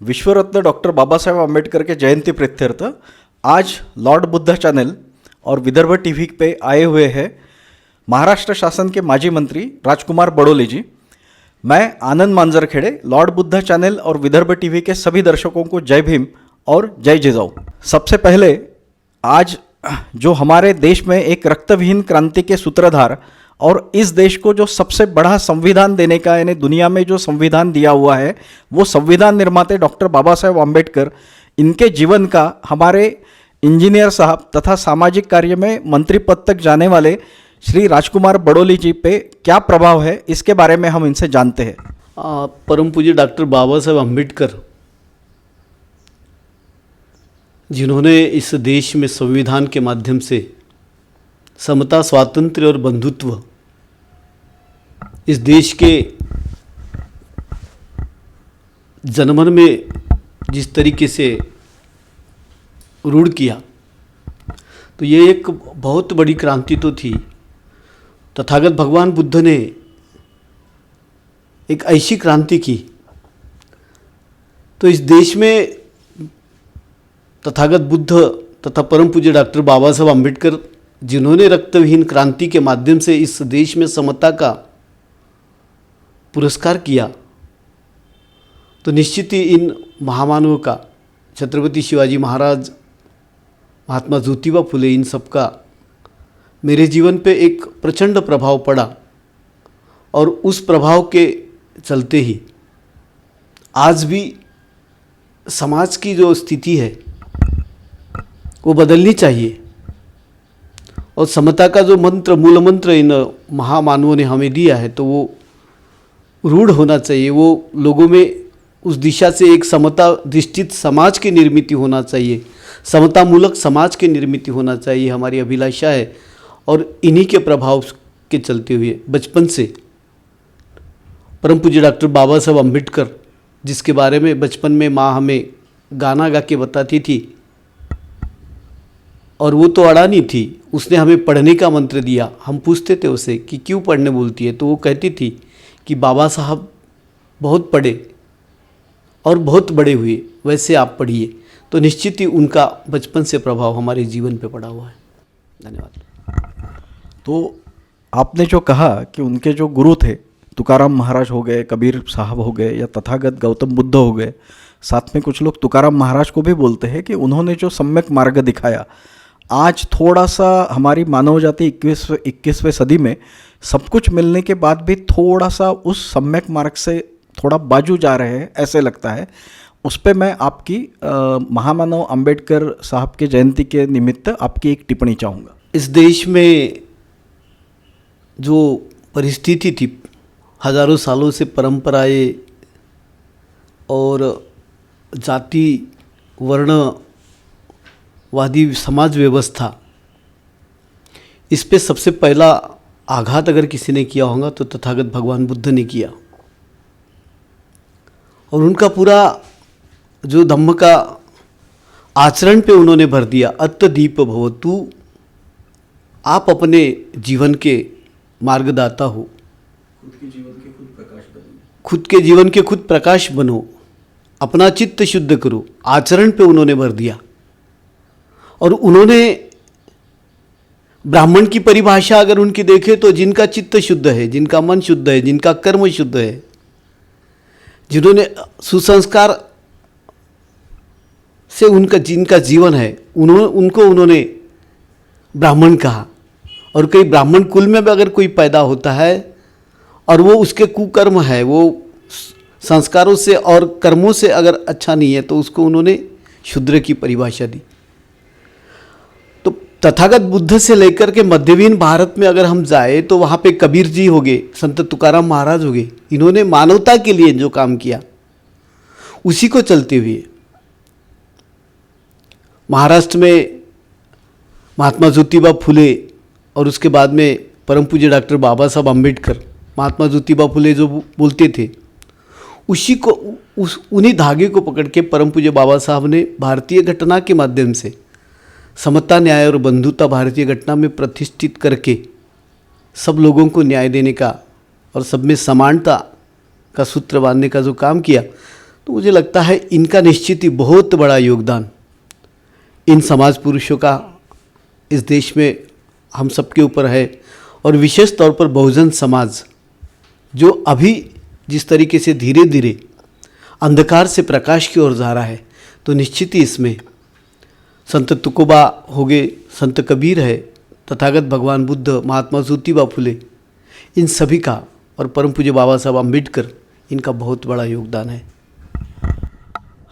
विश्वरत्न doctor Babasaheb Ambedkar के जयंती प्रीत्यर्थ आज Lord Buddha channel और विदर्भ टीवी पे आए हुए हैं महाराष्ट्र शासन के माजी मंत्री राजकुमार बडोले जी। मैं आनंद मांजरखेड़े लॉर्ड बुद्धा चैनल और विदर्भ टीवी के सभी दर्शकों को जय भीम और जय जिजाऊ। सबसे पहले आज जो हमारे देश में एक रक्तविहीन क्रांति के सूत्रधार और इस देश को जो सबसे बड़ा संविधान देने का यानी दुनिया में जो संविधान दिया हुआ है वो संविधान निर्माते डॉक्टर बाबा साहेब आम्बेडकर, इनके जीवन का हमारे इंजीनियर साहब तथा सामाजिक कार्य में मंत्री पद तक जाने वाले श्री राजकुमार बडोले जी पे क्या प्रभाव है, इसके बारे में हम इनसे जानते हैं। परम पूज्य डॉक्टर बाबा साहेब आम्बेडकर जिन्होंने इस देश में संविधान के माध्यम से समता, स्वातंत्र्य और बंधुत्व इस देश के जनमन में जिस तरीके से रूढ़ किया, तो ये एक बहुत बड़ी क्रांति तो थी। तथागत भगवान बुद्ध ने एक ऐसी क्रांति की तो इस देश में तथागत बुद्ध तथा परम पूज्य डॉक्टर बाबा साहब आम्बेडकर जिन्होंने रक्तविहीन क्रांति के माध्यम से इस देश में समता का पुरस्कार किया, तो निश्चित ही इन महामानवों का, छत्रपति शिवाजी महाराज, महात्मा ज्योतिबा फुले, इन सब का मेरे जीवन पे एक प्रचंड प्रभाव पड़ा। और उस प्रभाव के चलते ही आज भी समाज की जो स्थिति है वो बदलनी चाहिए और समता का जो मंत्र, मूल मंत्र इन महामानवों ने हमें दिया है, तो वो रूढ़ होना चाहिए। वो लोगों में उस दिशा से एक समता अधिष्ठित समाज की निर्मित होना चाहिए, समता मूलक समाज की निर्मित होना चाहिए, हमारी अभिलाषा है। और इन्हीं के प्रभाव के चलते हुए बचपन से परम पूज्य डॉक्टर बाबा साहब आम्बेडकर, जिसके बारे में बचपन में माँ हमें गाना गा के बताती थी, और वो तो अड़ानी थी, उसने हमें पढ़ने का मंत्र दिया। हम पूछते थे उसे कि क्यों पढ़ने बोलती है, तो वो कहती थी कि बाबा साहब बहुत पढ़े और बहुत बड़े हुए, वैसे आप पढ़िए। तो निश्चित ही उनका बचपन से प्रभाव हमारे जीवन पे पड़ा हुआ है। धन्यवाद। तो आपने जो कहा कि उनके जो गुरु थे तुकाराम महाराज हो गए, कबीर साहब हो गए या तथागत गौतम बुद्ध हो गए, साथ में कुछ लोग तुकाराम महाराज को भी बोलते हैं कि उन्होंने जो सम्यक मार्ग दिखाया, आज थोड़ा सा हमारी मानव जाति 21वें सदी में सब कुछ मिलने के बाद भी थोड़ा सा उस सम्यक मार्ग से थोड़ा बाजू जा रहे हैं, ऐसे लगता है। उस पर मैं आपकी महामानव आम्बेडकर साहब के जयंती के निमित्त आपकी एक टिप्पणी चाहूँगा। इस देश में जो परिस्थिति थी, हजारों सालों से परंपराएं और जाति वर्णवादी समाज व्यवस्था, इस पे सबसे पहला आघात अगर किसी ने किया होगा तो तथागत भगवान बुद्ध ने किया। और उनका पूरा जो धम्म का आचरण पे उन्होंने भर दिया, अत्तदीप भवतु, आप अपने जीवन के मार्गदाता हो, खुद के जीवन के खुद प्रकाश बनो, अपना चित्त शुद्ध करो, आचरण पे उन्होंने भर दिया। और उन्होंने ब्राह्मण की परिभाषा अगर उनकी देखें तो जिनका चित्त शुद्ध है, जिनका मन शुद्ध है, जिनका कर्म शुद्ध है, जिन्होंने सुसंस्कार से जिनका जीवन है, उनको उन्होंने ब्राह्मण कहा। और कई ब्राह्मण कुल में भी अगर कोई पैदा होता है और वो उसके कुकर्म है, वो संस्कारों से और कर्मों से अगर अच्छा नहीं है, तो उसको उन्होंने शूद्र की परिभाषा दी। तो तथागत बुद्ध से लेकर के मध्यवीन भारत में अगर हम जाए तो वहाँ पे कबीर जी हो गए, संत तुकाराम महाराज हो गए, इन्होंने मानवता के लिए जो काम किया उसी को चलते हुए महाराष्ट्र में महात्मा ज्योतिबा फुले और उसके बाद में परम पूज्य डॉक्टर बाबा साहब आम्बेडकर, महात्मा ज्योतिबा फुले जो बोलते थे उसी को उन्हीं धागे को पकड़ के परम पूज्य बाबा साहब ने भारतीय घटना के माध्यम से समता, न्याय और बंधुता भारतीय घटना में प्रतिष्ठित करके सब लोगों को न्याय देने का और सब में समानता का सूत्र बांधने का जो काम किया, तो मुझे लगता है इनका निश्चित ही बहुत बड़ा योगदान इन समाज पुरुषों का इस देश में हम सबके ऊपर है। और विशेष तौर पर बहुजन समाज जो अभी जिस तरीके से धीरे धीरे अंधकार से प्रकाश की ओर जा रहा है, तो निश्चित ही इसमें संत तुकोबा हो गए, संत कबीर है, तथागत भगवान बुद्ध, महात्मा ज्योतिबा फुले, इन सभी का और परम पूज्य बाबा साहब अम्बेडकर, इनका बहुत बड़ा योगदान है।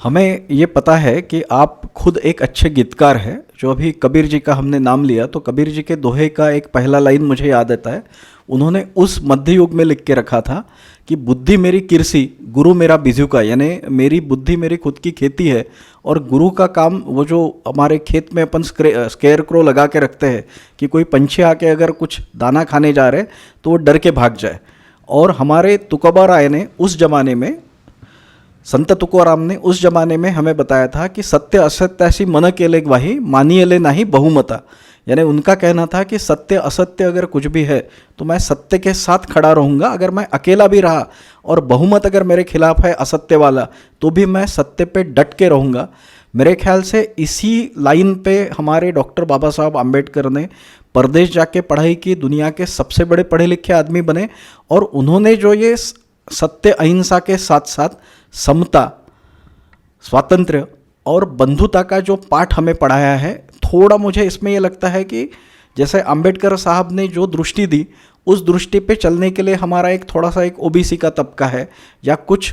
हमें ये पता है कि आप खुद एक अच्छे गीतकार हैं। जो अभी कबीर जी का हमने नाम लिया तो कबीर जी के दोहे का एक पहला लाइन मुझे याद आता है। उन्होंने उस मध्य युग में लिख के रखा था कि बुद्धि मेरी किरसी, गुरु मेरा बिजू का, यानी मेरी बुद्धि मेरी खुद की खेती है और गुरु का काम वो जो हमारे खेत में अपन स्केयर क्रो लगा के रखते हैं कि कोई पंछी आके अगर कुछ दाना खाने जा रहे तो वो डर के भाग जाए। और हमारे तुकोबा राय ने उस जमाने में, संत तुकोराम ने उस जमाने में हमें बताया था कि सत्य असत्य ऐसी मन केले ग्वाही, मानिएले नहीं बहुमता। यानी उनका कहना था कि सत्य असत्य अगर कुछ भी है तो मैं सत्य के साथ खड़ा रहूँगा, अगर मैं अकेला भी रहा और बहुमत अगर मेरे खिलाफ है असत्य वाला तो भी मैं सत्य पे डट के रहूँगा। मेरे ख्याल से इसी लाइन पे हमारे डॉक्टर बाबा साहब आम्बेडकर ने परदेश जाके पढ़ाई की, दुनिया के सबसे बड़े पढ़े लिखे आदमी बने और उन्होंने जो ये सत्य अहिंसा के साथ साथ समता, स्वातंत्र्य और बंधुता का जो पाठ हमें पढ़ाया है, थोड़ा मुझे इसमें ये लगता है कि जैसे अंबेडकर साहब ने जो दृष्टि दी उस दृष्टि पे चलने के लिए हमारा एक थोड़ा सा एक ओबीसी का तबका है या कुछ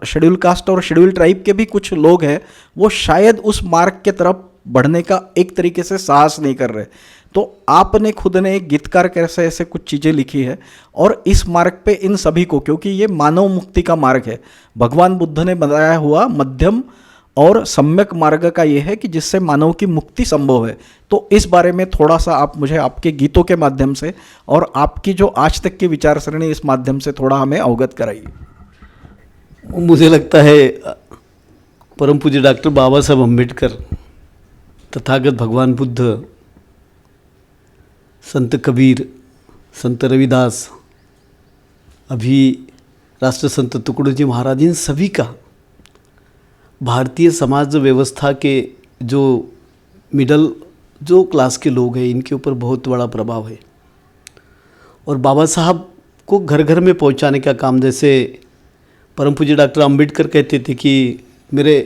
शेड्यूल कास्ट और शेड्यूल ट्राइब के भी कुछ लोग हैं, वो शायद उस मार्ग के तरफ बढ़ने का एक तरीके से साहस नहीं कर रहे। तो आपने खुद ने एक गीतकार कैसे ऐसे कुछ चीज़ें लिखी है और इस मार्ग पे इन सभी को, क्योंकि ये मानव मुक्ति का मार्ग है, भगवान बुद्ध ने बताया हुआ मध्यम और सम्यक मार्ग का ये है कि जिससे मानव की मुक्ति संभव है। तो इस बारे में थोड़ा सा आप मुझे आपके गीतों के माध्यम से और आपकी जो आज तक की विचार सरणी इस माध्यम से थोड़ा हमें अवगत कराइए। मुझे लगता है परम पूज्य डॉक्टर बाबा साहब अम्बेडकर, तथागत भगवान बुद्ध, संत कबीर, संत रविदास, अभी राष्ट्र संत तुकडोजी महाराज, इन सभी का भारतीय समाज व्यवस्था के जो मिडल जो क्लास के लोग हैं इनके ऊपर बहुत बड़ा प्रभाव है। और बाबा साहब को घर घर में पहुंचाने का काम, जैसे परम पूज्य डॉक्टर अम्बेडकर कहते थे कि मेरे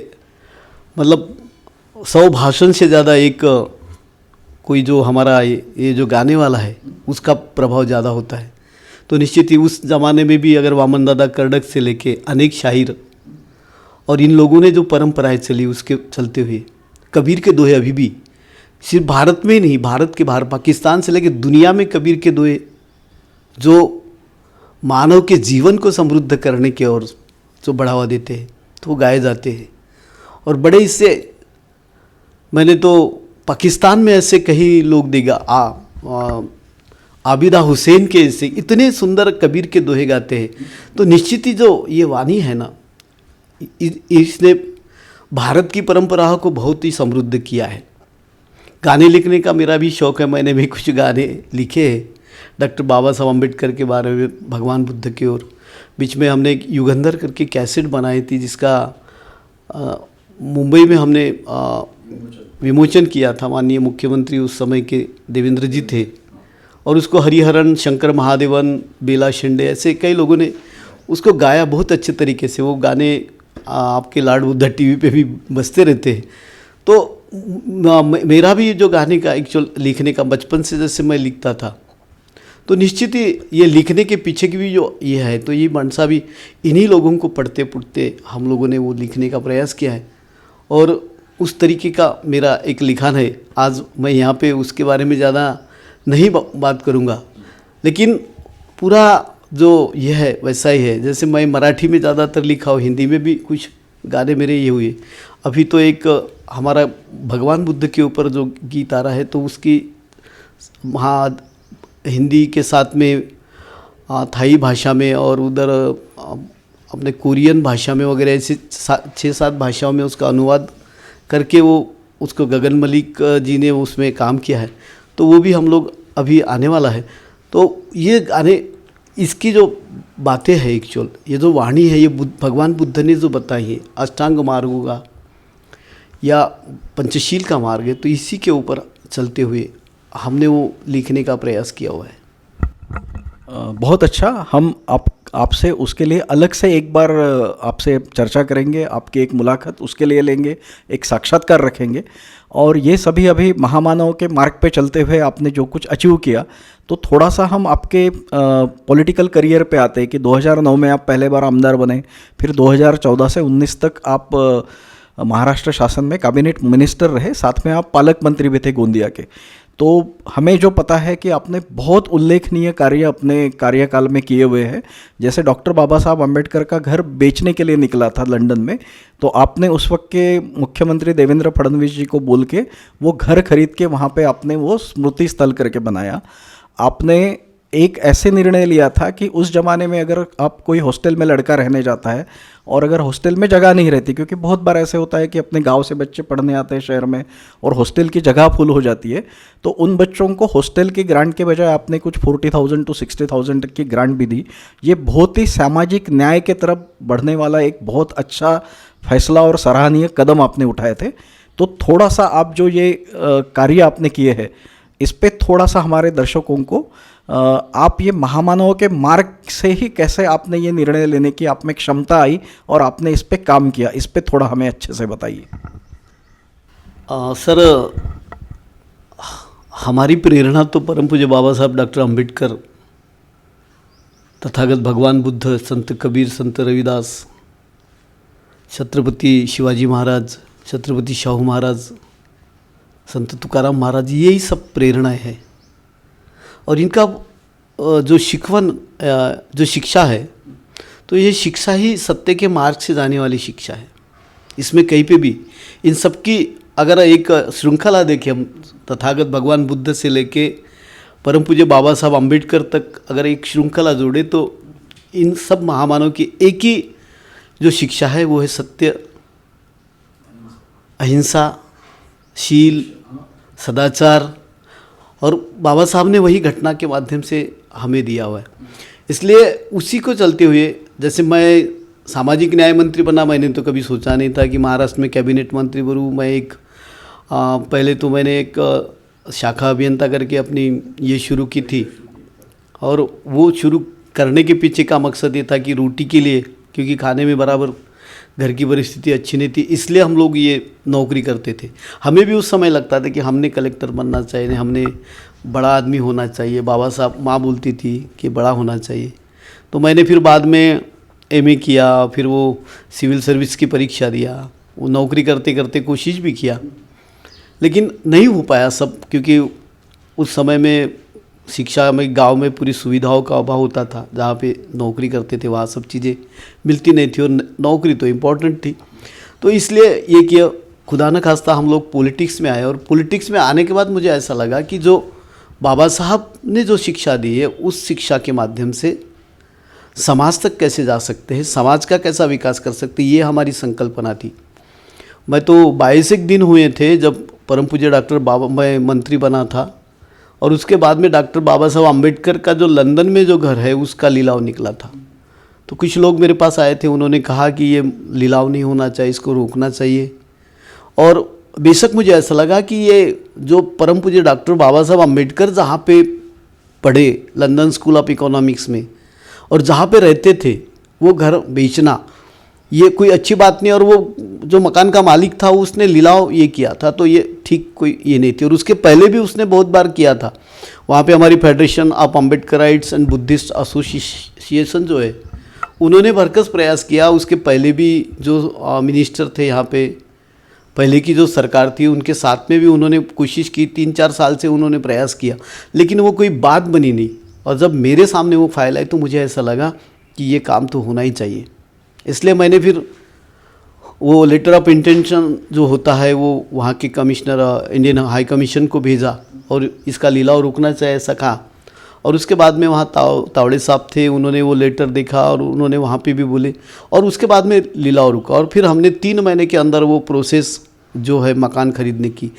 मतलब 100 भाषण से ज़्यादा एक कोई जो हमारा ये जो गाने वाला है उसका प्रभाव ज़्यादा होता है। तो निश्चित ही उस ज़माने में भी अगर वामन दादा कर्डक से लेके अनेक शायर और इन लोगों ने जो परंपराएं चली उसके चलते हुए कबीर के दोहे अभी भी सिर्फ भारत में ही नहीं, भारत के बाहर पाकिस्तान से लेकर दुनिया में कबीर के दोहे जो मानव के जीवन को समृद्ध करने की ओर जो बढ़ावा देते हैं तो वो गाए जाते हैं। और बड़े इससे मैंने तो पाकिस्तान में ऐसे कई लोग देखा, आबिदा हुसैन के ऐसे इतने सुंदर कबीर के दोहे गाते हैं। तो निश्चित ही जो ये वाणी है ना, इसने भारत की परंपरा को बहुत ही समृद्ध किया है। गाने लिखने का मेरा भी शौक़ है, मैंने भी कुछ गाने लिखे हैं डॉक्टर बाबा साहब अम्बेडकर के बारे में, भगवान बुद्ध के। और बीच में हमने एक युगंधर करके कैसेट बनाई थी जिसका मुंबई में हमने विमोचन किया था। माननीय मुख्यमंत्री उस समय के देवेंद्र जी थे और उसको हरिहरन, शंकर महादेवन, बेला शिंदे ऐसे कई लोगों ने उसको गाया बहुत अच्छे तरीके से। वो गाने आपके लाड बुद्धा टीवी पे भी बजते रहते हैं। तो मेरा भी जो गाने का एक्चुअल लिखने का बचपन से जैसे मैं लिखता था, तो निश्चित ही ये लिखने के पीछे की भी जो ये है, तो ये मनसा भी इन्हीं लोगों को पढ़ते पढ़ते हम लोगों ने वो लिखने का प्रयास किया है और उस तरीके का मेरा एक लिखान है। आज मैं यहाँ पे उसके बारे में ज़्यादा नहीं बात करूँगा, लेकिन पूरा जो ये है वैसा ही है। जैसे मैं मराठी में ज़्यादातर लिखा हूँ, हिंदी में भी कुछ गाने मेरे ये हुए। अभी तो एक हमारा भगवान बुद्ध के ऊपर जो गीत आ रहा है, तो उसकी वहाँ हिंदी के साथ में थाई भाषा में और उधर अपने कोरियन भाषा में वगैरह ऐसे 6-7 भाषाओं में उसका अनुवाद करके वो उसको गगन मलिक जी ने उसमें काम किया है। तो वो भी हम लोग अभी आने वाला है। तो ये गाने इसकी जो बातें हैं एक्चुअल, ये जो वाणी है, ये भगवान बुद्ध ने जो बताई है, अष्टांग मार्ग होगा या पंचशील का मार्ग है, तो इसी के ऊपर चलते हुए हमने वो लिखने का प्रयास किया हुआ है। बहुत अच्छा। हम आपसे उसके लिए अलग से एक बार आपसे चर्चा करेंगे, आपकी एक मुलाकात उसके लिए लेंगे, एक साक्षात्कार रखेंगे। और ये सभी अभी महामानव के मार्ग पे चलते हुए आपने जो कुछ अचीव किया, तो थोड़ा सा हम आपके पॉलिटिकल करियर पे आते हैं कि 2009 में आप पहले बार आमदार बने, फिर 2014 से 19 तक आप महाराष्ट्र शासन में कैबिनेट मिनिस्टर रहे, साथ में आप पालक मंत्री भी थे गोंदिया के। तो हमें जो पता है कि आपने बहुत उल्लेखनीय कार्य अपने कार्यकाल में किए हुए हैं। जैसे डॉक्टर बाबा साहब अम्बेडकर का घर बेचने के लिए निकला था लंदन में, तो आपने उस वक्त के मुख्यमंत्री देवेंद्र फडणवीस जी को बोल के वो घर खरीद के वहाँ पे आपने वो स्मृति स्थल करके बनाया। आपने एक ऐसे निर्णय लिया था कि उस ज़माने में अगर आप कोई हॉस्टल में लड़का रहने जाता है और अगर हॉस्टल में जगह नहीं रहती, क्योंकि बहुत बार ऐसे होता है कि अपने गांव से बच्चे पढ़ने आते हैं शहर में और हॉस्टल की जगह फुल हो जाती है, तो उन बच्चों को हॉस्टल की ग्रांट के बजाय आपने कुछ 40,000 to 60,000 तक की ग्रांट भी दी। ये बहुत ही सामाजिक न्याय के तरफ बढ़ने वाला एक बहुत अच्छा फैसला और सराहनीय कदम आपने उठाए थे। तो थोड़ा सा आप जो ये कार्य आपने किए हैं, इस पर थोड़ा सा हमारे दर्शकों को आप ये महामानव के मार्ग से ही कैसे आपने ये निर्णय लेने की आप में क्षमता आई और आपने इस पे काम किया, इस पे थोड़ा हमें अच्छे से बताइए। सर, हमारी प्रेरणा तो परम पूज्य बाबा साहब डॉक्टर अम्बेडकर, तथागत भगवान बुद्ध, संत कबीर, संत रविदास, छत्रपति शिवाजी महाराज, छत्रपति शाहू महाराज, संत तुकाराम महाराज, यही सब प्रेरणाएं हैं। और इनका जो जो शिक्षा है, तो ये शिक्षा ही सत्य के मार्ग से जाने वाली शिक्षा है। इसमें कहीं पे भी इन सब की अगर एक श्रृंखला देखें हम, तथागत भगवान बुद्ध से लेके परम पूज्य बाबा साहब अम्बेडकर तक अगर एक श्रृंखला जोड़े, तो इन सब महामानव की एक ही जो शिक्षा है वो है सत्य, अहिंसा, शील, सदाचार। और बाबा साहब ने वही घटना के माध्यम से हमें दिया हुआ है। इसलिए उसी को चलते हुए, जैसे मैं सामाजिक न्याय मंत्री बना, मैंने तो कभी सोचा नहीं था कि महाराष्ट्र में कैबिनेट मंत्री बनूँ। मैं एक पहले तो मैंने एक शाखा अभियंता करके अपनी ये शुरू की थी, और वो शुरू करने के पीछे का मकसद ये था कि रोटी के लिए, क्योंकि खाने में बराबर घर की परिस्थिति अच्छी नहीं थी, इसलिए हम लोग ये नौकरी करते थे। हमें भी उस समय लगता था कि हमने कलेक्टर बनना चाहिए, हमने बड़ा आदमी होना चाहिए। बाबा साहब, माँ बोलती थी कि बड़ा होना चाहिए। तो मैंने फिर बाद में एमए किया, फिर वो सिविल सर्विस की परीक्षा दिया, वो नौकरी करते करते कोशिश भी किया, लेकिन नहीं हो पाया सब, क्योंकि उस समय में शिक्षा में गांव में पूरी सुविधाओं का अभाव होता था। जहाँ पे नौकरी करते थे वहाँ सब चीज़ें मिलती नहीं थी, और नौकरी तो इम्पोर्टेंट थी। तो इसलिए ये किया, खुदा न खास्ता हम लोग पॉलिटिक्स में आए। और पॉलिटिक्स में आने के बाद मुझे ऐसा लगा कि जो बाबा साहब ने जो शिक्षा दी है, उस शिक्षा के माध्यम से समाज तक कैसे जा सकते हैं, समाज का कैसा विकास कर सकते हैं, ये हमारी संकल्पना थी। मैं तो 22 दिन हुए थे जब परम पूज्य डॉक्टर बाबा, मैं मंत्री बना था, और उसके बाद में डॉक्टर बाबा साहब अम्बेडकर का जो लंदन में जो घर है उसका लिलाव निकला था। तो कुछ लोग मेरे पास आए थे, उन्होंने कहा कि ये लिलाव नहीं होना चाहिए, इसको रोकना चाहिए। और बेशक मुझे ऐसा लगा कि ये जो परम पूज्य डॉक्टर बाबा साहब अम्बेडकर जहाँ पे पढ़े, लंदन स्कूल ऑफ इकोनॉमिक्स में, और जहाँ पे रहते थे, वो घर बेचना ये कोई अच्छी बात नहीं। और वो जो मकान का मालिक था उसने लिलाव ये किया था, तो ये ठीक कोई ये नहीं थी। और उसके पहले भी उसने बहुत बार किया था। वहाँ पे हमारी federation of Ambedkarites and Buddhist association जो है, उन्होंने भरकस प्रयास किया। उसके पहले भी जो मिनिस्टर थे यहाँ पे, पहले की जो सरकार थी, उनके साथ में भी उन्होंने कोशिश की, 3-4 साल से उन्होंने प्रयास किया, लेकिन वो कोई बात बनी नहीं। और जब मेरे सामने वो फाइल आई तो मुझे ऐसा लगा कि ये काम तो होना ही चाहिए। इसलिए मैंने फिर वो लेटर ऑफ इंटेंशन जो होता है वो वहाँ के कमिश्नर, इंडियन हाई कमीशन को भेजा, और इसका लिलाव रुकना चाहिए ऐसा कहा। और उसके बाद में वहाँ तावड़े साहब थे, उन्होंने वो लेटर देखा और उन्होंने वहाँ पे भी बोले, और उसके बाद में लिलाव रुका। और फिर हमने 3 महीने के अंदर वो प्रोसेस जो है मकान खरीदने की।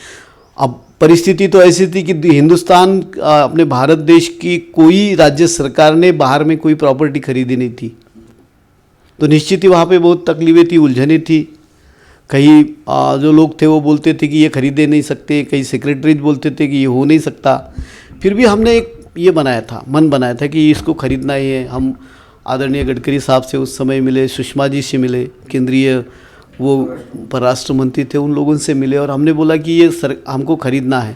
अब परिस्थिति तो ऐसी थी कि हिंदुस्तान अपने भारत देश की कोई राज्य सरकार ने बाहर में कोई प्रॉपर्टी खरीदी नहीं थी। तो निश्चित ही वहाँ पे बहुत तकलीफें थी, उलझनें थी। कई जो लोग थे वो बोलते थे कि ये खरीदे नहीं सकते, कई सेक्रेटरीज बोलते थे कि ये हो नहीं सकता। फिर भी हमने एक ये बनाया था, मन बनाया था कि इसको खरीदना ही है। हम आदरणीय गडकरी साहब से उस समय मिले, सुषमा जी से मिले, केंद्रीय वो परराष्ट्र मंत्री थे, उन लोगों से मिले और हमने बोला कि ये हमको खरीदना है।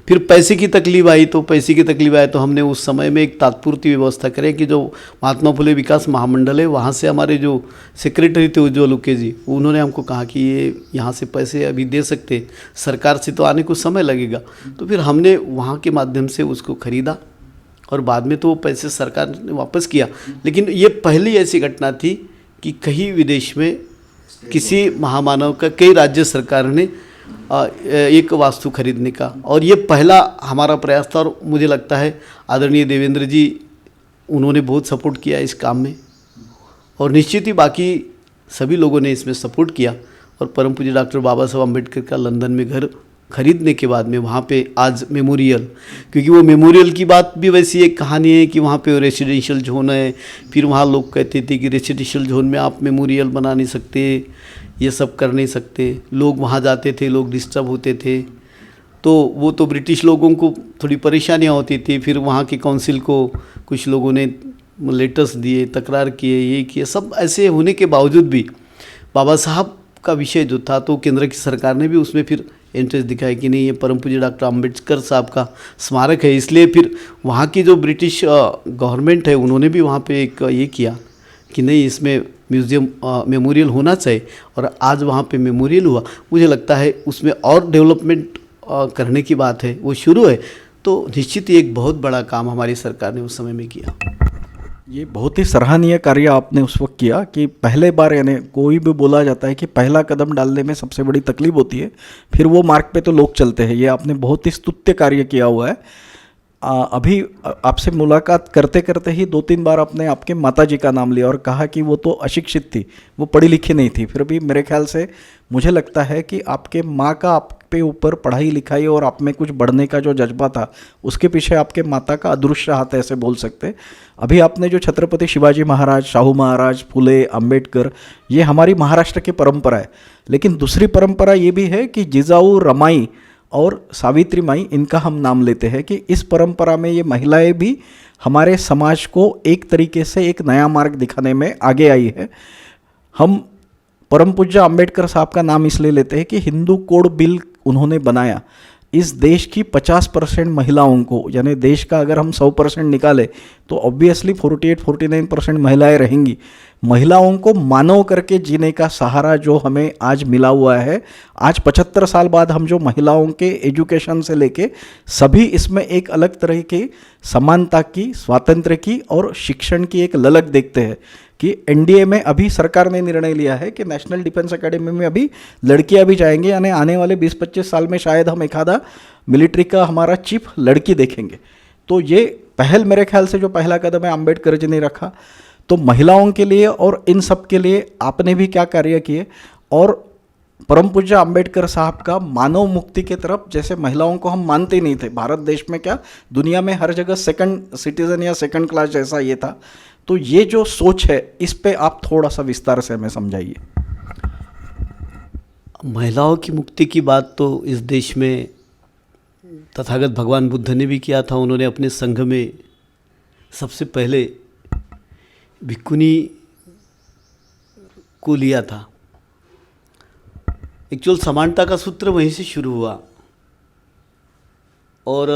फिर पैसे की तकलीफ आई तो हमने उस समय में एक तात्पुरती व्यवस्था करें कि जो महात्मा फुले विकास महामंडल है वहाँ से हमारे जो सेक्रेटरी थे उज्ज्वल उके जी, उन्होंने हमको कहा कि ये यहाँ से पैसे अभी दे सकते, सरकार से तो आने को समय लगेगा। तो फिर हमने वहाँ के माध्यम से उसको खरीदा और बाद में तो वो पैसे सरकार ने वापस किया। लेकिन ये पहली ऐसी घटना थी कि कहीं विदेश में किसी महामानव का कई राज्य सरकार ने एक वास्तु खरीदने का, और ये पहला हमारा प्रयास था। और मुझे लगता है आदरणीय देवेंद्र जी, उन्होंने बहुत सपोर्ट किया इस काम में और निश्चित ही बाकी सभी लोगों ने इसमें सपोर्ट किया। और परम पूज्य डॉक्टर बाबा साहब अम्बेडकर का लंदन में घर खरीदने के बाद में वहाँ पे आज मेमोरियल, क्योंकि वो मेमोरियल की बात भी वैसी एक कहानी है कि वहाँ पे रेसिडेंशियल जोन है। फिर वहाँ लोग कहते थे कि रेसिडेंशियल जोन में आप मेमोरियल बना नहीं सकते, ये सब कर नहीं सकते। लोग वहाँ जाते थे, लोग डिस्टर्ब होते थे, तो वो तो ब्रिटिश लोगों को थोड़ी परेशानियाँ होती थी। फिर वहाँ की काउंसिल को कुछ लोगों ने लेटर्स दिए, तकरार किए, ये किए। सब ऐसे होने के बावजूद भी बाबा साहब का विषय जो था तो केंद्र की सरकार ने भी उसमें फिर इंटरेस्ट दिखाया कि नहीं, ये परम पूज्य डॉक्टर अम्बेडकर साहब का स्मारक है। इसलिए फिर वहाँ की जो ब्रिटिश गवर्नमेंट है उन्होंने भी वहाँ पे एक ये किया कि नहीं, इसमें म्यूज़ियम मेमोरियल होना चाहिए। और आज वहाँ पे मेमोरियल हुआ। मुझे लगता है उसमें और डेवलपमेंट करने की बात है, वो शुरू है। तो निश्चित ही एक बहुत बड़ा काम हमारी सरकार ने उस समय में किया। ये बहुत ही सराहनीय कार्य आपने उस वक्त किया कि पहले बार, यानी कोई भी बोला जाता है कि पहला कदम डालने में सबसे बड़ी तकलीफ होती है, फिर वो मार्ग पे तो लोग चलते हैं। ये आपने बहुत ही स्तुत्य कार्य किया हुआ है। अभी आपसे मुलाकात करते करते ही 2-3 बार आपने आपके माताजी का नाम लिया और कहा कि वो तो अशिक्षित थी, वो पढ़ी लिखी नहीं थी। फिर भी मेरे ख्याल से मुझे लगता है कि आपके माँ का आप पे ऊपर पढ़ाई लिखाई और आप में कुछ बढ़ने का जो जज्बा था, उसके पीछे आपके माता का अदृश्य हाथ, ऐसे बोल सकते। अभी आपने जो छत्रपति शिवाजी महाराज, शाहू महाराज, फुले, अंबेडकर, ये हमारी महाराष्ट्र की परंपरा है। लेकिन दूसरी परंपरा ये भी है कि जिजाऊ, रमाई और सावित्री माई, इनका हम नाम लेते हैं कि इस परंपरा में ये महिलाएं भी हमारे समाज को एक तरीके से एक नया मार्ग दिखाने में आगे आई है। हम परम पूज्य अंबेडकर साहब का नाम इसलिए लेते हैं कि हिंदू कोड बिल उन्होंने बनाया। इस देश की 50% महिलाओं को, यानी देश का अगर हम 100% निकालें तो ऑब्वियसली 48-49% महिलाएं रहेंगी। महिलाओं को मानव करके जीने का सहारा जो हमें आज मिला हुआ है, आज 75 साल बाद हम जो महिलाओं के एजुकेशन से लेके सभी इसमें एक अलग तरह की समानता की, स्वातंत्र्य की और शिक्षण की एक ललक देखते हैं कि एनडीए में अभी सरकार ने निर्णय लिया है कि नेशनल डिफेंस एकेडमी में अभी लड़कियां भी जाएंगे, यानी आने वाले 20-25 साल में शायद हम एक आधा मिलिट्री का हमारा चीफ लड़की देखेंगे। तो ये पहल मेरे ख्याल से जो पहला कदम है अम्बेडकर जी ने रखा। तो महिलाओं के लिए और इन सब के लिए आपने भी क्या कार्य किए, और परम पूज्य अंबेडकर साहब का मानव मुक्ति के तरफ, जैसे महिलाओं को हम मानते ही नहीं थे भारत देश में, क्या दुनिया में हर जगह सेकंड सिटीजन या सेकंड क्लास जैसा ये था। तो ये जो सोच है, इस पे आप थोड़ा सा विस्तार से हमें समझाइए। महिलाओं की मुक्ति की बात तो इस देश में तथागत भगवान बुद्ध ने भी किया था। उन्होंने अपने संघ में सबसे पहले भिक्खुनी को लिया था। एक्चुअल समानता का सूत्र वहीं से शुरू हुआ। और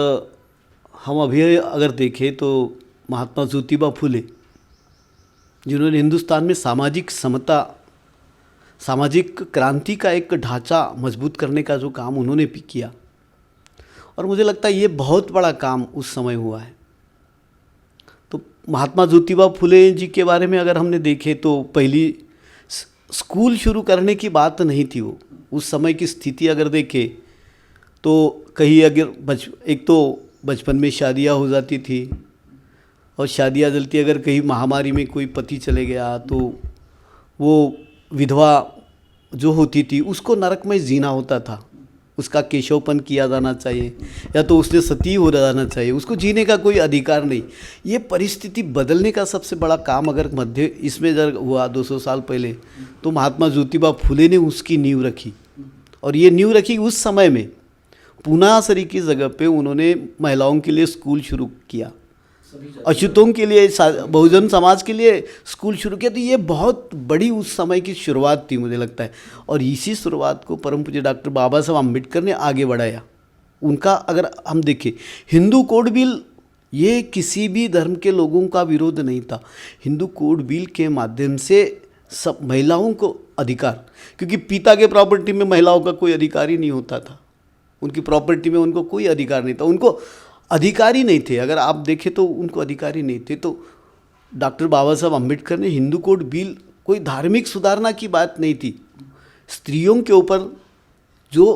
हम अभी अगर देखें तो महात्मा ज्योतिबा फुले, जिन्होंने हिंदुस्तान में सामाजिक समता, सामाजिक क्रांति का एक ढांचा मजबूत करने का जो काम उन्होंने भी किया, और मुझे लगता है ये बहुत बड़ा काम उस समय हुआ है। तो महात्मा ज्योतिबा फुले जी के बारे में अगर हमने देखे तो पहली स्कूल शुरू करने की बात नहीं थी। वो उस समय की स्थिति अगर देखें तो कहीं अगर एक तो बचपन में शादियाँ हो जाती थी, और शादियाँ जलती, अगर कहीं महामारी में कोई पति चले गया तो वो विधवा जो होती थी उसको नरक में जीना होता था। उसका केशवपन किया जाना चाहिए या तो उसने सती हो जाना चाहिए, उसको जीने का कोई अधिकार नहीं। ये परिस्थिति बदलने का सबसे बड़ा काम अगर मध्य इसमें अगर हुआ 200 साल पहले, तो महात्मा ज्योतिबा फुले ने उसकी नींव रखी। और ये नींव रखी उस समय में पूनासरी की जगह पे उन्होंने महिलाओं के लिए स्कूल शुरू किया, अछूतों के लिए, बहुजन समाज के लिए स्कूल शुरू किया। तो ये बहुत बड़ी उस समय की शुरुआत थी मुझे लगता है। और इसी शुरुआत को परम पूज्य डॉक्टर बाबा साहब अम्बेडकर ने आगे बढ़ाया। उनका अगर हम देखें, हिंदू कोड बिल ये किसी भी धर्म के लोगों का विरोध नहीं था। हिंदू कोड बिल के माध्यम से सब महिलाओं को अधिकार, क्योंकि पिता के प्रॉपर्टी में महिलाओं का कोई अधिकार ही नहीं होता था, उनकी प्रॉपर्टी में उनको कोई अधिकार नहीं था, उनको अधिकारी नहीं थे। अगर आप देखें तो उनको अधिकारी नहीं थे। तो डॉक्टर बाबा साहब अम्बेडकर ने हिंदू कोड बिल कोई धार्मिक सुधारना की बात नहीं थी, स्त्रियों के ऊपर जो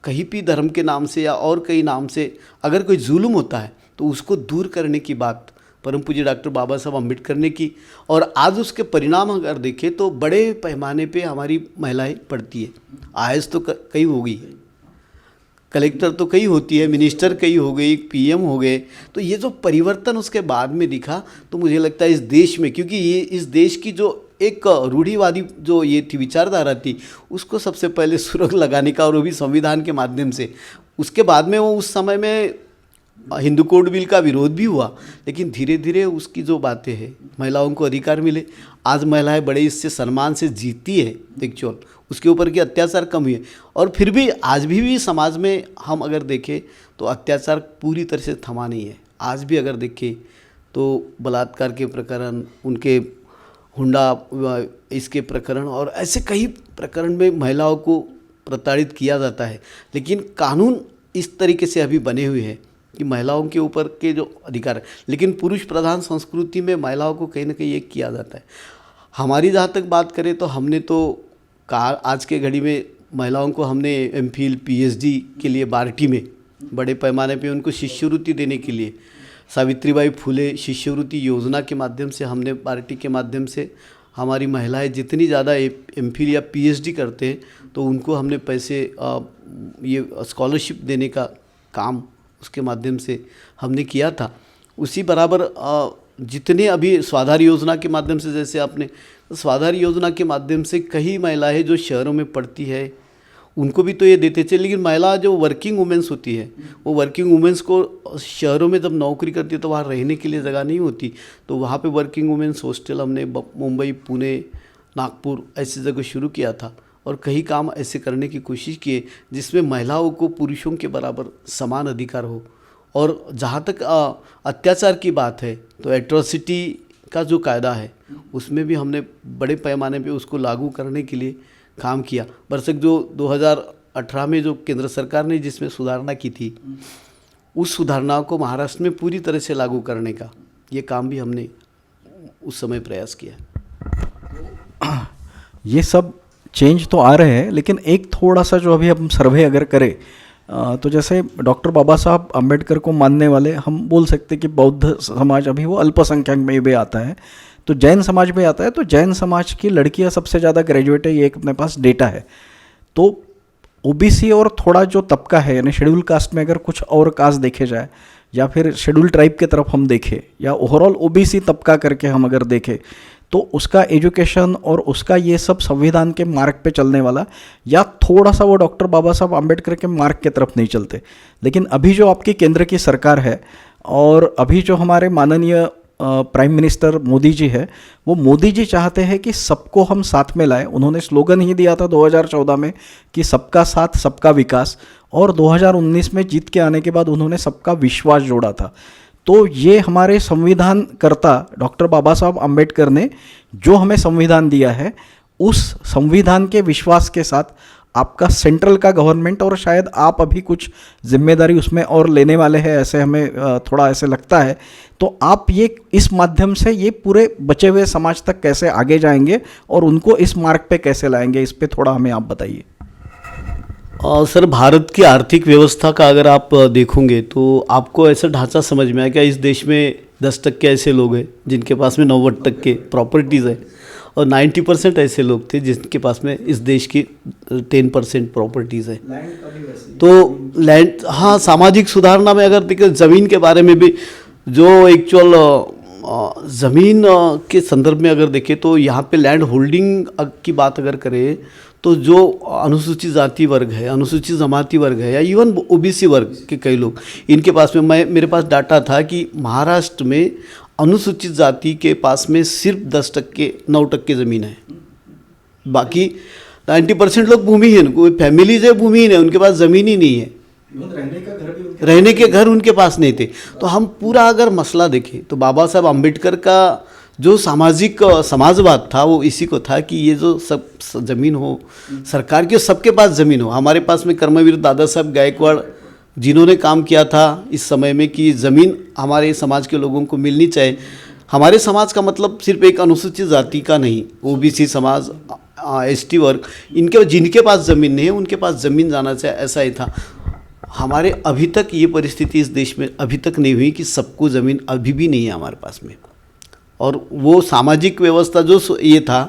कहीं भी धर्म के नाम से या और कई नाम से अगर कोई जुल्म होता है तो उसको दूर करने की बात परम पूज्य डॉक्टर बाबा साहब अम्बेडकर ने की। और आज उसके परिणाम अगर देखें तो बड़े पैमाने पे हमारी महिलाएं पढ़ती है। आईएएस तो कई हो गई है, कलेक्टर तो कई होती है, मिनिस्टर कई हो गई, पीएम हो गए। तो ये जो परिवर्तन उसके बाद में दिखा, तो मुझे लगता है इस देश में, क्योंकि ये इस देश की जो एक रूढ़िवादी जो ये थी विचारधारा थी, उसको सबसे पहले सुरंग लगाने का, और वो भी संविधान के माध्यम से। उसके बाद में वो उस समय में हिंदू कोड बिल का विरोध भी हुआ, लेकिन धीरे धीरे उसकी जो बातें हैं, महिलाओं को अधिकार मिले, आज महिलाएं बड़े इससे सम्मान से जीती है एक्चुअल, उसके ऊपर के अत्याचार कम हुए। और फिर भी आज भी समाज में हम अगर देखें तो अत्याचार पूरी तरह से थमा नहीं है। आज भी अगर देखें तो बलात्कार के प्रकरण, उनके हुंडा इसके प्रकरण और ऐसे कई प्रकरण में महिलाओं को प्रताड़ित किया जाता है। लेकिन कानून इस तरीके से अभी बने हुए हैं कि महिलाओं के ऊपर के जो अधिकार है, लेकिन पुरुष प्रधान संस्कृति में महिलाओं को कहीं ना कहीं ये किया जाता है। हमारी जहाँ तक बात करें तो हमने तो आज के घड़ी में महिलाओं को हमने एमफिल पीएचडी के लिए बार्टी में बड़े पैमाने पे उनको शिष्यवृत्ति देने के लिए सावित्रीबाई फुले शिष्यवृत्ति योजना के माध्यम से हमने बार्टी के माध्यम से हमारी महिलाएं जितनी ज़्यादा एमफिल या पीएचडी करते हैं तो उनको हमने पैसे ये स्कॉलरशिप देने का काम उसके माध्यम से हमने किया था। उसी बराबर जितने अभी स्वाधार योजना के माध्यम से, जैसे आपने स्वाधार योजना के माध्यम से कई महिलाएं जो शहरों में पढ़ती है उनको भी तो ये देते थे, लेकिन महिला जो वर्किंग वुमेंस होती है वो वर्किंग वुमेंस को शहरों में जब नौकरी करती है तो वहाँ रहने के लिए जगह नहीं होती, तो वहाँ पे वर्किंग वुमेंस हॉस्टल हमने मुंबई, पुणे, नागपुर ऐसी जगह शुरू किया था। और कई काम ऐसे करने की कोशिश किए जिसमें महिलाओं को पुरुषों के बराबर समान अधिकार हो। और जहाँ तक अत्याचार की बात है तो एट्रोसिटी का जो कायदा है उसमें भी हमने बड़े पैमाने पे उसको लागू करने के लिए काम किया। बरसक जो 2018 में जो केंद्र सरकार ने जिसमें सुधारणा की थी, उस सुधारणाओं को महाराष्ट्र में पूरी तरह से लागू करने का ये काम भी हमने उस समय प्रयास किया। ये सब चेंज तो आ रहे हैं, लेकिन एक थोड़ा सा जो अभी हम सर्वे अगर करें तो जैसे डॉक्टर बाबा साहब अम्बेडकर को मानने वाले हम बोल सकते हैं कि बौद्ध समाज अभी वो अल्पसंख्यक में भी आता है, तो जैन समाज में आता है। तो जैन समाज की लड़कियां सबसे ज़्यादा ग्रेजुएट है, ये एक अपने पास डेटा है। तो ओबीसी और थोड़ा जो तबका है यानी शेड्यूल कास्ट में अगर कुछ और कास्ट देखे जाए या फिर शेड्यूल ट्राइब के तरफ हम देखें या ओवरऑल ओबीसी तबका करके हम अगर देखें तो उसका एजुकेशन और उसका ये सब संविधान के मार्ग पे चलने वाला या थोड़ा सा वो डॉक्टर बाबा साहब अम्बेडकर के मार्ग के तरफ नहीं चलते। लेकिन अभी जो आपकी केंद्र की सरकार है और अभी जो हमारे माननीय प्राइम मिनिस्टर मोदी जी है, वो मोदी जी चाहते हैं कि सबको हम साथ में लाएं। उन्होंने स्लोगन ही दिया था 2014 में कि सबका साथ सबका विकास, और 2019 में जीत के आने के बाद उन्होंने सबका विश्वास जोड़ा था। तो ये हमारे संविधानकर्ता डॉक्टर बाबा साहब अम्बेडकर ने जो हमें संविधान दिया है, उस संविधान के विश्वास के साथ आपका सेंट्रल का गवर्नमेंट और शायद आप अभी कुछ जिम्मेदारी उसमें और लेने वाले हैं, ऐसे हमें थोड़ा ऐसे लगता है। तो आप ये इस माध्यम से ये पूरे बचे हुए समाज तक कैसे आगे जाएंगे और उनको इस मार्ग पे कैसे लाएंगे, इस पे थोड़ा हमें आप बताइए। सर, भारत की आर्थिक व्यवस्था का अगर आप देखोगे तो आपको ऐसा ढांचा समझ में आया क्या इस देश में 10% ऐसे लोग हैं जिनके पास में 90% प्रॉपर्टीज़ है, और 90% ऐसे लोग थे जिनके पास में इस देश की 10% प्रॉपर्टीज़ है। तो लैंड, हाँ, सामाजिक सुधारना में अगर देखें ज़मीन के बारे में भी जो एक्चुअल ज़मीन के संदर्भ में अगर देखें तो यहाँ पे लैंड होल्डिंग की बात अगर करें तो जो अनुसूचित जाति वर्ग है, अनुसूचित जमाती वर्ग है, या इवन ओबीसी वर्ग के कई लोग, इनके पास में मेरे पास डाटा था कि महाराष्ट्र में अनुसूचित जाति के पास में सिर्फ 10% 9% ज़मीन है, बाकी 90% लोग भूमिहीन, कोई फैमिलीज है भूमिहीन है, उनके पास ज़मीन ही नहीं है, रहने के घर उनके पास नहीं थे। तो हम पूरा अगर मसला देखें तो बाबा साहब अम्बेडकर का जो सामाजिक समाजवाद था वो इसी को था कि ये जो सब ज़मीन हो सरकार की, सबके पास ज़मीन हो। हमारे पास में कर्मवीर दादा साहब गायकवाड़ जिन्होंने काम किया था इस समय में कि ज़मीन हमारे समाज के लोगों को मिलनी चाहिए। हमारे समाज का मतलब सिर्फ एक अनुसूचित जाति का नहीं, ओबीसी समाज, एसटी वर्ग, इनके जिनके पास ज़मीन नहीं है उनके पास ज़मीन जाना चाहिए, ऐसा ही था। हमारे अभी तक ये परिस्थिति इस देश में अभी तक नहीं हुई कि सबको ज़मीन अभी भी नहीं है हमारे पास में, और वो सामाजिक व्यवस्था जो ये था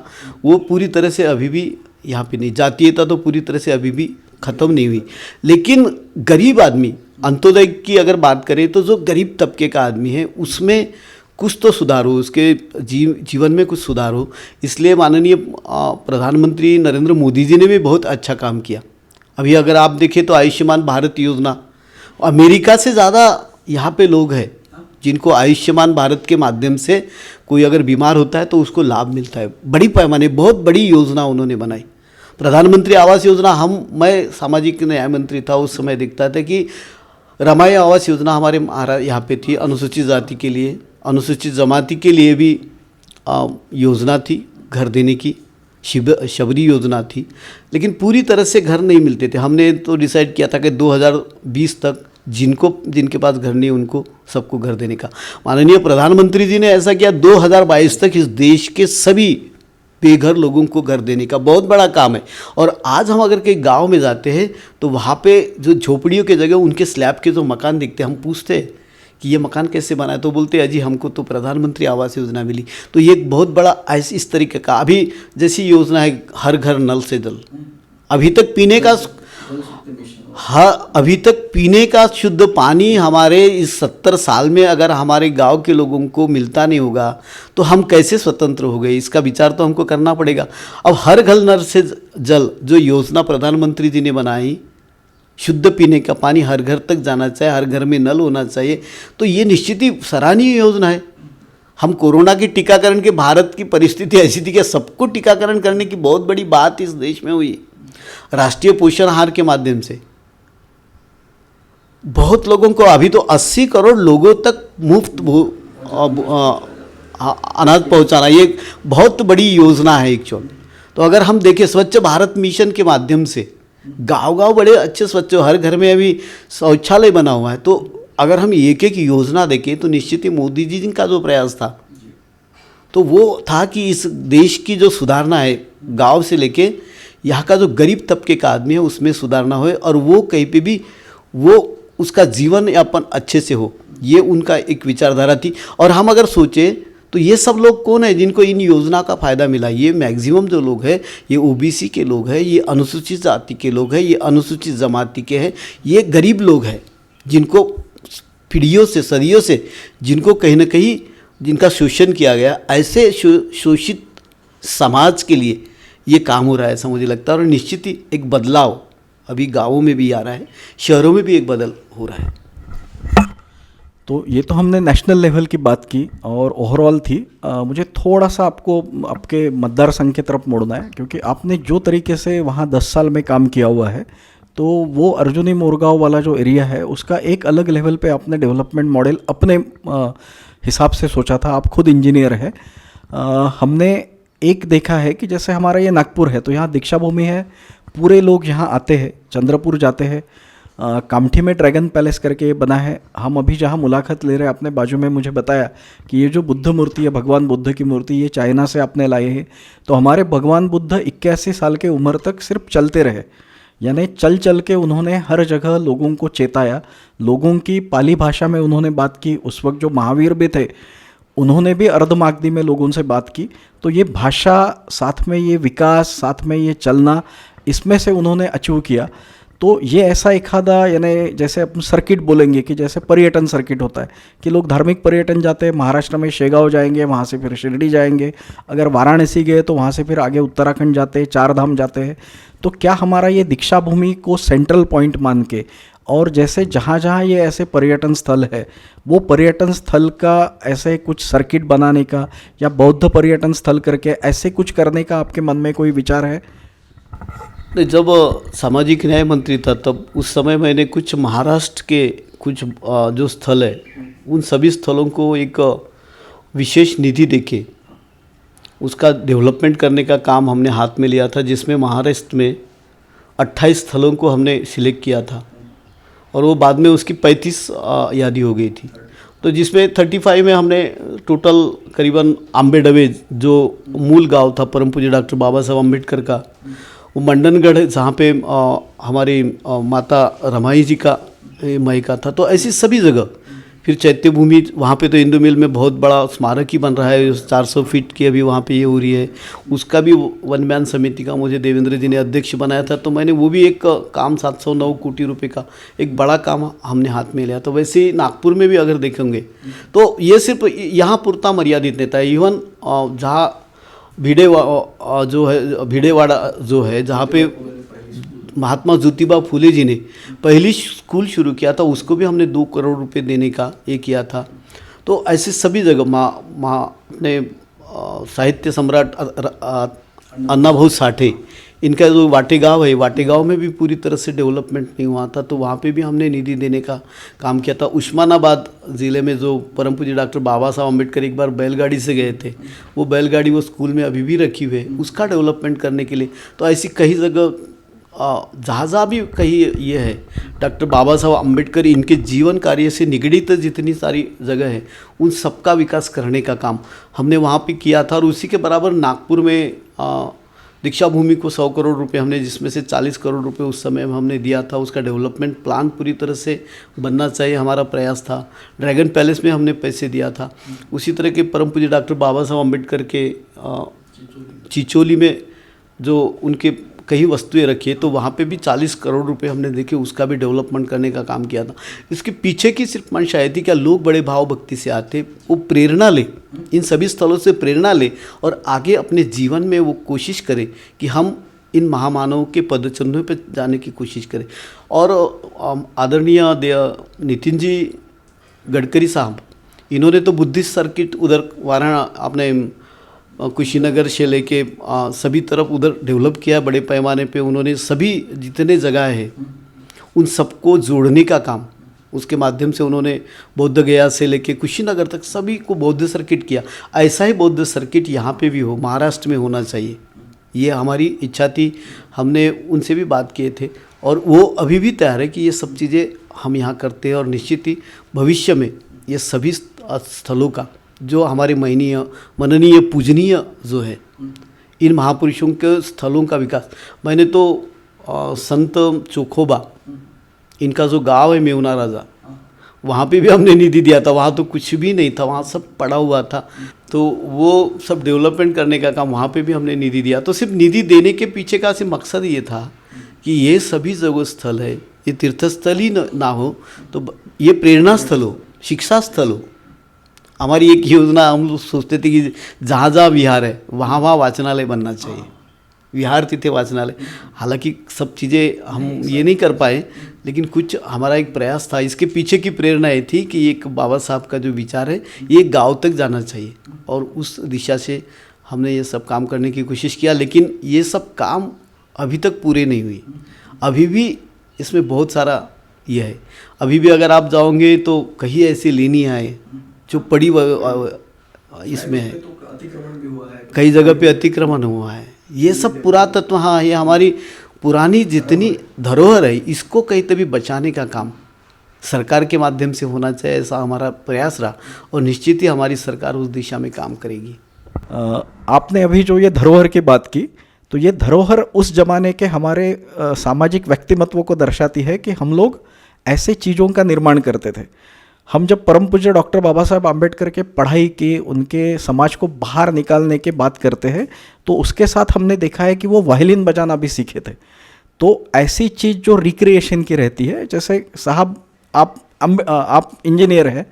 वो पूरी तरह से अभी भी यहाँ पे नहीं, जातीयता तो पूरी तरह से अभी भी ख़त्म नहीं हुई। लेकिन गरीब आदमी, अंत्योदय की अगर बात करें तो जो गरीब तबके का आदमी है उसमें कुछ तो सुधार हो, उसके जीवन में कुछ सुधार हो। इसलिए माननीय प्रधानमंत्री नरेंद्र मोदी जी ने भी बहुत अच्छा काम किया। अभी अगर आप देखें तो आयुष्मान भारत योजना, अमेरिका से ज़्यादा यहाँ पे लोग हैं जिनको आयुष्मान भारत के माध्यम से कोई अगर बीमार होता है तो उसको लाभ मिलता है। बड़ी पैमाने बहुत बड़ी योजना उन्होंने बनाई। प्रधानमंत्री आवास योजना, मैं सामाजिक न्याय मंत्री था उस समय, देखता था कि रमाई आवास योजना हमारे यहाँ पे थी, अनुसूचित जाति के लिए, अनुसूचित जमाती के लिए भी योजना थी घर देने की, शबरी योजना थी, लेकिन पूरी तरह से घर नहीं मिलते थे। हमने तो डिसाइड किया था कि 2020 तक जिनके पास घर नहीं उनको सबको घर देने का। माननीय प्रधानमंत्री जी ने ऐसा किया, 2022 तक इस देश के सभी बेघर लोगों को घर देने का बहुत बड़ा काम है। और आज हम अगर कहीं गांव में जाते हैं तो वहाँ पे जो झोपड़ियों के जगह उनके स्लैब के जो मकान दिखते हैं, हम पूछते हैं कि ये मकान कैसे बना है, तो बोलते हैं जी हमको तो प्रधानमंत्री आवास योजना मिली। तो ये एक बहुत बड़ा इस तरीके का अभी जैसी योजना है, हर घर नल से जल, अभी तक पीने का अभी तक पीने का शुद्ध पानी हमारे इस 70 साल में अगर हमारे गांव के लोगों को मिलता नहीं होगा तो हम कैसे स्वतंत्र हो गए, इसका विचार तो हमको करना पड़ेगा। अब हर घर नल से जल जो योजना प्रधानमंत्री जी ने बनाई, शुद्ध पीने का पानी हर घर तक जाना चाहिए, हर घर में नल होना चाहिए, तो ये निश्चित ही सराहनीय योजना है। हम कोरोना के टीकाकरण के, भारत की परिस्थिति ऐसी थी कि सबको टीकाकरण करने की बहुत बड़ी बात इस देश में हुई। राष्ट्रीय पोषण आहार के माध्यम से बहुत लोगों को, अभी तो 80 करोड़ लोगों तक मुफ्त अनाज पहुंचाना, ये बहुत बड़ी योजना है एक्चुअल। तो अगर हम देखें स्वच्छ भारत मिशन के माध्यम से गांव-गांव बड़े अच्छे स्वच्छ, हर घर में अभी शौचालय बना हुआ है। तो अगर हम एक एक योजना देखें तो निश्चित ही मोदी जी का जो प्रयास था तो वो था कि इस देश की जो सुधारना है, गांव से लेके यहाँ का जो गरीब तबके का आदमी है उसमें सुधारना हो, और वो कहीं पे भी वो उसका जीवन यापन अच्छे से हो, ये उनका एक विचारधारा थी। और हम अगर सोचें तो ये सब लोग कौन है जिनको इन योजना का फ़ायदा मिला? ये मैक्सिमम जो लोग हैं ये ओबीसी के लोग हैं, ये अनुसूचित जाति के लोग हैं, ये अनुसूचित जमाती के हैं, ये गरीब लोग हैं जिनको पीढ़ियों से, सदियों से, जिनको कहीं ना कहीं जिनका शोषण किया गया, ऐसे शोषित समाज के लिए ये काम हो रहा है ऐसा मुझे लगता है। और निश्चित ही एक बदलाव अभी गाँवों में भी आ रहा है, शहरों में भी एक बदल हो रहा है। तो ये तो हमने नेशनल लेवल की बात की और ओवरऑल थी। मुझे थोड़ा सा आपको आपके मतदार संघ की तरफ मोड़ना है, क्योंकि आपने जो तरीके से वहाँ 10 साल में काम किया हुआ है, तो वो अर्जुनी मोरगांव वाला जो एरिया है उसका एक अलग लेवल पे आपने डेवलपमेंट मॉडल अपने हिसाब से सोचा था। आप खुद इंजीनियर है। हमने एक देखा है कि जैसे हमारा ये नागपुर है तो यहाँ दीक्षा भूमि है, पूरे लोग यहाँ आते हैं, चंद्रपुर जाते हैं। कामठी में ड्रैगन पैलेस करके बना है। हम अभी जहाँ मुलाकात ले रहे हैं, आपने बाजू में मुझे बताया कि ये जो बुद्ध मूर्ति है, भगवान बुद्ध की मूर्ति, ये चाइना से आपने लाए हैं। तो हमारे भगवान बुद्ध 81 साल के उम्र तक सिर्फ चलते रहे, यानी चल चल के उन्होंने हर जगह लोगों को चेताया, लोगों की पाली भाषा में उन्होंने बात की। उस वक्त जो महावीर भी थे उन्होंने भी अर्धमागधी में लोगों से बात की। तो ये भाषा, साथ में ये विकास, साथ में ये चलना, इसमें से उन्होंने अचीव किया। तो ये ऐसा एक आधा, यानी जैसे अपन सर्किट बोलेंगे कि जैसे पर्यटन सर्किट होता है कि लोग धार्मिक पर्यटन जाते हैं, महाराष्ट्र में शेगांव जाएंगे, वहाँ से फिर शिरडी जाएंगे, अगर वाराणसी गए तो वहाँ से फिर आगे उत्तराखंड जाते हैं, चार धाम जाते हैं। तो क्या हमारा ये दीक्षा भूमि को सेंट्रल पॉइंट मान के, और जैसे जहाँ जहाँ ये ऐसे पर्यटन स्थल है, वो पर्यटन स्थल का ऐसे कुछ सर्किट बनाने का या बौद्ध पर्यटन स्थल करके ऐसे कुछ करने का आपके मन में कोई विचार है? नहीं, जब सामाजिक न्याय मंत्री था तब उस समय मैंने कुछ महाराष्ट्र के कुछ जो स्थल है उन सभी स्थलों को एक विशेष निधि देके उसका डेवलपमेंट करने का काम हमने हाथ में लिया था, जिसमें महाराष्ट्र में 28 स्थलों को हमने सिलेक्ट किया था और वो बाद में उसकी 35 यादी हो गई थी। तो जिसमें 35 में हमने टोटल करीबन आंबेडवे जो मूल गांव था परम पूज्य डॉक्टर बाबा साहब अम्बेडकर का, वो मंडनगढ़ जहाँ पे हमारी माता रमाई जी का मायका था। तो ऐसी सभी जगह, फिर चैत्य भूमि, वहाँ पे तो इंदू मिल में बहुत बड़ा स्मारक ही बन रहा है, 400 फीट की अभी वहाँ पे ये हो रही है। उसका भी वन मैन समिति का मुझे देवेंद्र जी ने अध्यक्ष बनाया था, तो मैंने वो भी एक काम 709 कोटी रुपए का एक बड़ा काम हमने हाथ में लिया। तो वैसे ही नागपुर में भी अगर देखेंगे तो ये सिर्फ यहाँ पुरता मर्यादित नहीं था। इवन जहाँ भिडेवाड़ा जो है जहाँ पे महात्मा ज्योतिबा फुले जी ने पहली स्कूल शुरू किया था, उसको भी हमने 2 करोड़ रुपए देने का ये किया था। तो ऐसे सभी जगह अपने साहित्य सम्राट अन्नाभाऊ साठे, इनका जो वाटेगांव है, वाटेगांव में भी पूरी तरह से डेवलपमेंट नहीं हुआ था, तो वहाँ पे भी हमने निधि देने का काम किया था। उस्मानाबाद ज़िले में जो परम पूज्य डॉक्टर बाबा साहब अम्बेडकर एक बार बैलगाड़ी से गए थे, वो बैलगाड़ी वो स्कूल में अभी भी रखी हुई है, उसका डेवलपमेंट करने के लिए। तो ऐसी कई जगह जहाँ भी कहीं ये है डॉक्टर बाबा साहब अम्बेडकर इनके जीवन कार्य से निगड़ित जितनी सारी जगह है उन सबका विकास करने का काम हमने वहाँ पे किया था। और उसी के बराबर नागपुर में दीक्षा भूमि को 100 करोड़ रुपए हमने, जिसमें से 40 करोड़ रुपए उस समय हमने दिया था। उसका डेवलपमेंट प्लान पूरी तरह से बनना चाहिए, हमारा प्रयास था। ड्रैगन पैलेस में हमने पैसे दिया था। उसी तरह के परम पूज्य डॉक्टर बाबा साहब अम्बेडकर के चिचोली में जो उनके कई वस्तुएं रखी है, तो वहाँ पे भी 40 करोड़ रुपए हमने देखे, उसका भी डेवलपमेंट करने का काम किया था। इसके पीछे की सिर्फ मंशा थी क्या लोग बड़े भाव भक्ति से आते, वो प्रेरणा ले, इन सभी स्थलों से प्रेरणा ले और आगे अपने जीवन में वो कोशिश करें कि हम इन महामानवों के पदचिन्हों पे जाने की कोशिश करें। और आदरणीय नितिन जी गडकरी साहब, इन्होंने तो बुद्धिस्ट सर्किट उधर वाराणसी अपने कुशीनगर से लेके सभी तरफ उधर डेवलप किया बड़े पैमाने पे। उन्होंने सभी जितने जगह है उन सबको जोड़ने का काम, उसके माध्यम से उन्होंने बौद्ध गया से लेके कुशीनगर तक सभी को बौद्ध सर्किट किया। ऐसा ही बौद्ध सर्किट यहाँ पे भी हो, महाराष्ट्र में होना चाहिए, ये हमारी इच्छा थी। हमने उनसे भी बात किए थे और वो अभी भी तैयार है कि ये सब चीज़ें हम यहाँ करते हैं। और निश्चित ही भविष्य में ये सभी स्थलों का जो हमारे मननीय पूजनीय जो है इन महापुरुषों के स्थलों का विकास, मैंने तो संत चोखोबा इनका जो गांव है मेवना राजा, वहाँ पे भी हमने निधि दिया था। वहाँ तो कुछ भी नहीं था, वहाँ सब पड़ा हुआ था, तो वो सब डेवलपमेंट करने का काम वहाँ पे भी हमने निधि दिया। तो सिर्फ निधि देने के पीछे का सिर्फ मकसद ये था कि ये सभी जगह स्थल है, ये तीर्थस्थल ही ना हो तो ये प्रेरणा स्थल हो, शिक्षा स्थल हो। हमारी एक योजना, हम लोग सोचते थे कि जहाँ जहाँ विहार है वहाँ वहाँ वाचनालय बनना चाहिए, विहार तिथे वाचनालय। हालांकि सब चीज़ें हम ये नहीं कर पाए, लेकिन कुछ हमारा एक प्रयास था। इसके पीछे की प्रेरणा ये थी कि एक बाबा साहब का जो विचार है ये गांव तक जाना चाहिए, और उस दिशा से हमने ये सब काम करने की कोशिश किया। लेकिन ये सब काम अभी तक पूरे नहीं हुए, अभी भी इसमें बहुत सारा ये है। अभी भी अगर आप जाओगे तो कहीं ऐसी लेनियाँ है जो पड़ी इसमें है, कई जगह पे अतिक्रमण हुआ है। ये सब पुरातत्व, हाँ, ये हमारी पुरानी जितनी धरोहर है इसको कहीं तभी बचाने का काम सरकार के माध्यम से होना चाहिए, ऐसा हमारा प्रयास रहा। और निश्चित ही हमारी सरकार उस दिशा में काम करेगी। आपने अभी जो ये धरोहर की बात की, तो ये धरोहर उस जमाने के हमारे सामाजिक व्यक्तिमत्व को दर्शाती है कि हम लोग ऐसे चीज़ों का निर्माण करते थे। हम जब परम पूज्य डॉक्टर बाबा साहब आम्बेडकर के पढ़ाई की, उनके समाज को बाहर निकालने की बात करते हैं, तो उसके साथ हमने देखा है कि वो वायलिन बजाना भी सीखे थे। तो ऐसी चीज़ जो रिक्रिएशन की रहती है, जैसे साहब आप इंजीनियर हैं,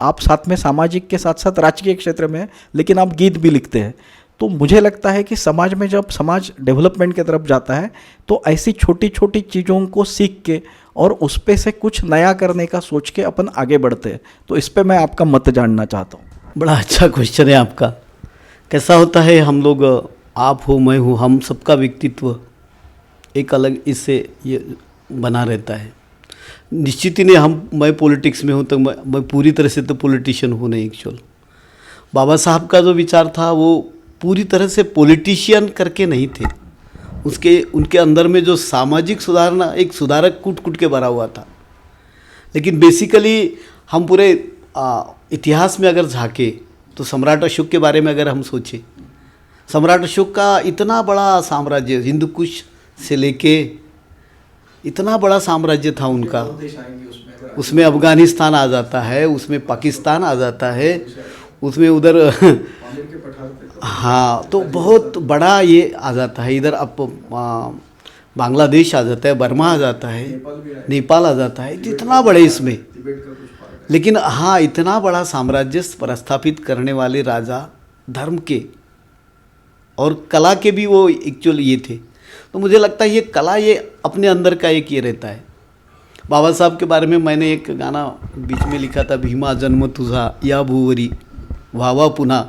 आप साथ में सामाजिक के साथ साथ राजकीय क्षेत्र में हैं, लेकिन आप गीत भी लिखते हैं। तो मुझे लगता है कि समाज में जब समाज डेवलपमेंट की तरफ जाता है तो ऐसी छोटी छोटी चीज़ों को सीख के और उस पे से कुछ नया करने का सोच के अपन आगे बढ़ते हैं। तो इस पे मैं आपका मत जानना चाहता हूँ। बड़ा अच्छा क्वेश्चन है आपका। कैसा होता है, हम लोग, आप हो, मैं हूँ, हम सबका व्यक्तित्व एक अलग इससे ये बना रहता है। निश्चित ही नहीं, मैं पॉलिटिक्स में हूँ तो मैं पूरी तरह से तो पॉलिटिशियन हूँ नहीं। एक्चुअल बाबा साहब का जो विचार था वो पूरी तरह से पॉलिटिशियन करके नहीं थे। उनके अंदर में जो सामाजिक सुधारना, एक सुधारक कूट कूट के भरा हुआ था। लेकिन बेसिकली हम पूरे इतिहास में अगर झांके तो सम्राट अशोक के बारे में अगर हम सोचें, सम्राट अशोक का इतना बड़ा साम्राज्य, हिंदू कुश से लेके इतना बड़ा साम्राज्य था उनका। उसमें अफ़गानिस्तान आ जाता है, उसमें पाकिस्तान आ जाता है, उसमें उधर हाँ, तो बहुत बड़ा ये आ जाता है। इधर अब बांग्लादेश आ जाता है, बर्मा आ जाता है, नेपाल आ जाता है। तो इतना बड़े इसमें, लेकिन हाँ, इतना बड़ा साम्राज्य प्रस्थापित करने वाले राजा धर्म के और कला के भी वो एक्चुअल ये थे। तो मुझे लगता है ये कला, ये अपने अंदर का एक ये रहता है। बाबा साहब के बारे में मैंने एक गाना बीच में लिखा था, भीमा जन्म तुझा या भुवरी व्हावा पुन्हा,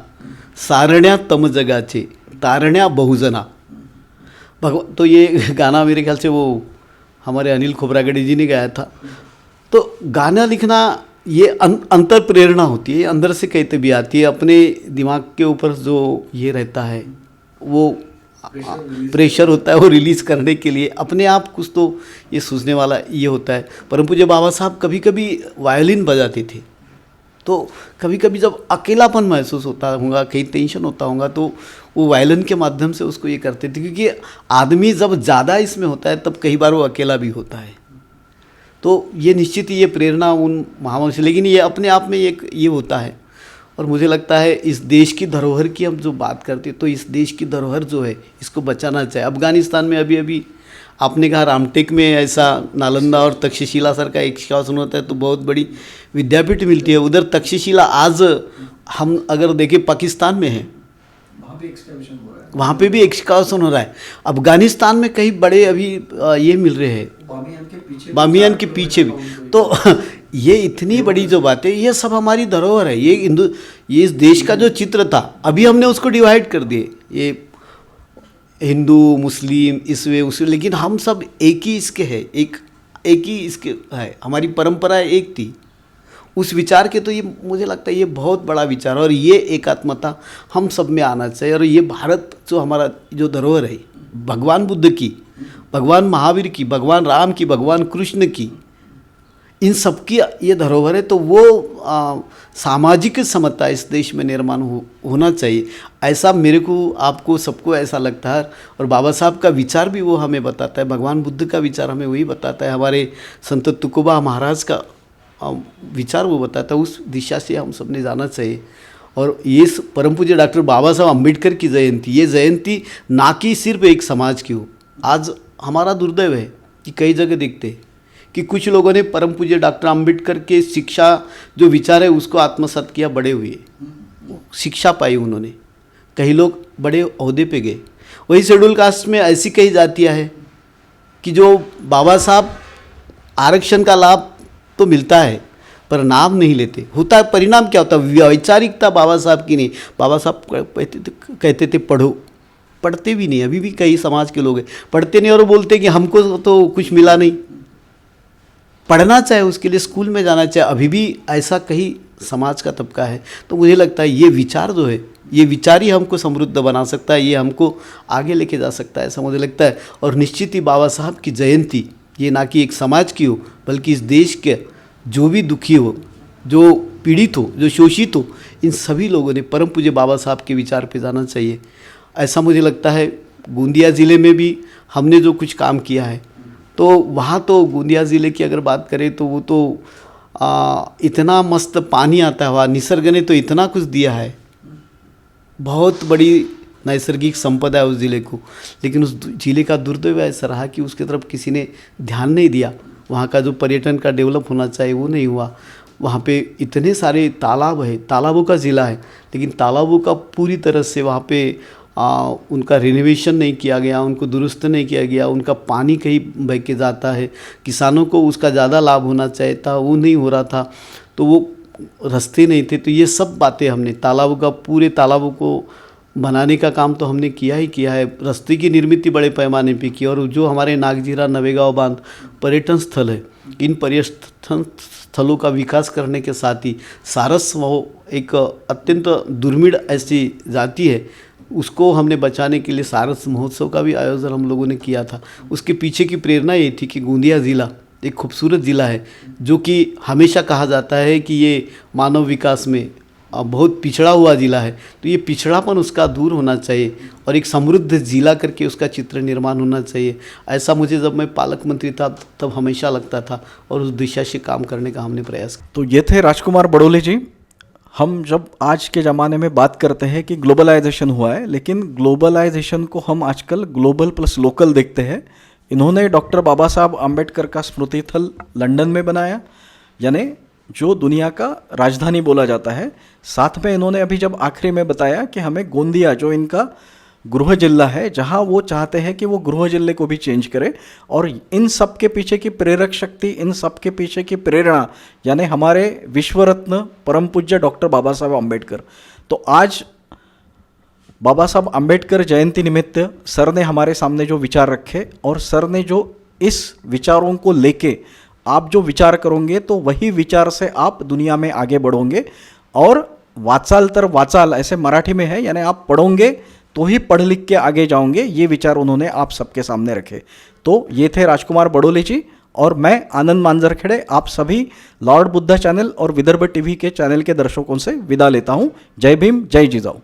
सारण्या तम जगाचे तारण्या बहुजना। तो ये गाना मेरे ख्याल से वो हमारे अनिल खोबरागड़े जी ने गाया था। तो गाना लिखना ये अंतर प्रेरणा होती है, अंदर से कहते भी आती है। अपने दिमाग के ऊपर जो ये रहता है वो प्रेशर होता है, वो रिलीज़ करने के लिए अपने आप कुछ तो ये सूझने वाला ये होता है। परम पूज्य बाबा साहब कभी कभी वायलिन बजाते थे, तो कभी कभी जब अकेलापन महसूस होता होगा, कहीं टेंशन होता होगा, तो वो वायलिन के माध्यम से उसको ये करते थे। क्योंकि आदमी जब ज़्यादा इसमें होता है तब कई बार वो अकेला भी होता है। तो ये निश्चित ही ये प्रेरणा उन महामानव से, लेकिन ये अपने आप में एक ये होता है। और मुझे लगता है इस देश की धरोहर की हम जो बात करते हैं, तो इस देश की धरोहर जो है इसको बचाना चाहिए। अफ़गानिस्तान में अभी आपने कहा रामटेक में ऐसा नालंदा और तक्षशिला सर का एक्सकर्शन होता है, तो बहुत बड़ी विद्यापीठ मिलती है उधर। तक्षशिला आज हम अगर देखें पाकिस्तान में है, वहाँ पे भी एक्सकर्शन हो रहा है। अफ़गानिस्तान में कई बड़े अभी ये मिल रहे हैं, बामियान के पीछे भी। तो ये इतनी बड़ी जो बात है, ये सब हमारी धरोहर है। ये इस देश का जो चित्र था, अभी हमने उसको डिवाइड कर दिए, ये हिंदू मुस्लिम इसवे उसवे, लेकिन हम सब एक ही इसके हैं, एक ही इसके है। हमारी परंपरा एक थी उस विचार के। तो ये मुझे लगता है ये बहुत बड़ा विचार है और ये एकात्मता हम सब में आना चाहिए। और ये भारत जो हमारा जो धरोहर है, भगवान बुद्ध की, भगवान महावीर की, भगवान राम की, भगवान कृष्ण की, इन सब की ये धरोहर है। तो वो सामाजिक समता इस देश में निर्माण होना चाहिए, ऐसा मेरे को, आपको, सबको ऐसा लगता है। और बाबा साहब का विचार भी वो हमें बताता है, भगवान बुद्ध का विचार हमें वही बताता है, हमारे संत तुकोबा महाराज का विचार वो बताता है। उस दिशा से हम सब ने जाना चाहिए। और ये परम पूज्य डॉक्टर बाबा साहब अम्बेडकर की जयंती, ये जयंती ना कि सिर्फ एक समाज की हो। आज हमारा दुर्दैव है कि कई जगह देखते हैं कि कुछ लोगों ने परम पूज्य डॉक्टर अम्बेडकर के शिक्षा जो विचार है उसको आत्मसात किया, बड़े हुए, शिक्षा पाई उन्होंने, कई लोग बड़े ओहदे पे गए। वही शेड्यूल कास्ट में ऐसी कई जातियाँ हैं कि जो बाबा साहब आरक्षण का लाभ तो मिलता है पर नाम नहीं लेते। होता है, परिणाम क्या होता है? वैचारिकता बाबा साहब की नहीं। बाबा साहब कहते थे पढ़ो, पढ़ते भी नहीं। अभी भी कई समाज के लोग हैं पढ़ते नहीं और बोलते कि हमको तो कुछ मिला नहीं। पढ़ना चाहिए, उसके लिए स्कूल में जाना चाहिए। अभी भी ऐसा कहीं समाज का तबका है। तो मुझे लगता है ये विचार जो है, ये विचार ही हमको समृद्ध बना सकता है, ये हमको आगे लेके जा सकता है, ऐसा मुझे लगता है। और निश्चित ही बाबा साहब की जयंती ये ना कि एक समाज की हो, बल्कि इस देश के जो भी दुखी हो, जो पीड़ित हो, जो शोषित हो, इन सभी लोगों ने परम पूज्य बाबा साहब के विचार पे जाना चाहिए, ऐसा मुझे लगता है। गोंदिया ज़िले में भी हमने जो कुछ काम किया है, तो वहाँ तो गोंदिया ज़िले की अगर बात करें तो वो तो इतना मस्त पानी आता है, वहाँ निसर्ग ने तो इतना कुछ दिया है, बहुत बड़ी नैसर्गिक संपदा है उस ज़िले को। लेकिन उस ज़िले का दुर्दैव ऐसा रहा कि उसकी तरफ किसी ने ध्यान नहीं दिया। वहाँ का जो पर्यटन का डेवलप होना चाहिए वो नहीं हुआ। वहाँ पे इतने सारे तालाब है, तालाबों का ज़िला है, लेकिन तालाबों का पूरी तरह से वहाँ पे उनका रिनोवेशन नहीं किया गया, उनको दुरुस्त नहीं किया गया, उनका पानी कहीं बह के जाता है, किसानों को उसका ज़्यादा लाभ होना चाहिए था, वो नहीं हो रहा था, तो वो रास्ते नहीं थे। तो ये सब बातें हमने तालाबों का, पूरे तालाबों को बनाने का काम तो हमने किया ही किया है। रास्ते की निर्मित बड़े पैमाने पे की, और जो हमारे नागजीरा नवेगांव बांध पर्यटन स्थल है, इन पर्यटन स्थलों का विकास करने के साथ ही सारस वो एक अत्यंत दुर्मिळ ऐसी जाति है, उसको हमने बचाने के लिए सारस महोत्सव का भी आयोजन हम लोगों ने किया था। उसके पीछे की प्रेरणा ये थी कि गोंदिया ज़िला एक खूबसूरत ज़िला है, जो कि हमेशा कहा जाता है कि ये मानव विकास में बहुत पिछड़ा हुआ ज़िला है। तो ये पिछड़ापन उसका दूर होना चाहिए और एक समृद्ध ज़िला करके उसका चित्र निर्माण होना चाहिए। ऐसा मुझे जब मैं पालक मंत्री था तब हमेशा लगता था, और उस दिशा से काम करने का हमने प्रयास किया। तो ये थे राजकुमार बड़ोले जी। हम जब आज के ज़माने में बात करते हैं कि ग्लोबलाइजेशन हुआ है, लेकिन ग्लोबलाइजेशन को हम आजकल ग्लोबल प्लस लोकल देखते हैं। इन्होंने डॉक्टर बाबा साहब आम्बेडकर का स्मृति स्थल लंदन में बनाया, यानी जो दुनिया का राजधानी बोला जाता है। साथ में इन्होंने अभी जब आखिरी में बताया कि हमें गोंदिया, जो इनका गृह जिला है, जहां वो चाहते हैं कि वो गृह जिले को भी चेंज करे। और इन सब के पीछे की प्रेरक शक्ति, इन सब के पीछे की प्रेरणा, यानी हमारे विश्व रत्न परम पूज्य डॉक्टर बाबा साहब आम्बेडकर। तो आज बाबा साहब आम्बेडकर जयंती निमित्त सर ने हमारे सामने जो विचार रखे, और सर ने जो इस विचारों को लेके आप जो विचार करोगे तो वही विचार से आप दुनिया में आगे बढ़ोगे। और वाचाल तर वाचाल ऐसे मराठी में है, यानी आप पढ़ोगे तो ही पढ़ लिख के आगे जाओगे। ये विचार उन्होंने आप सबके सामने रखे। तो ये थे राजकुमार बड़ोले जी, और मैं आनंद मांजरखेड़े आप सभी लॉर्ड बुद्धा चैनल और विदर्भ टीवी के चैनल के दर्शकों से विदा लेता हूँ। जय भीम, जय जिजाऊ।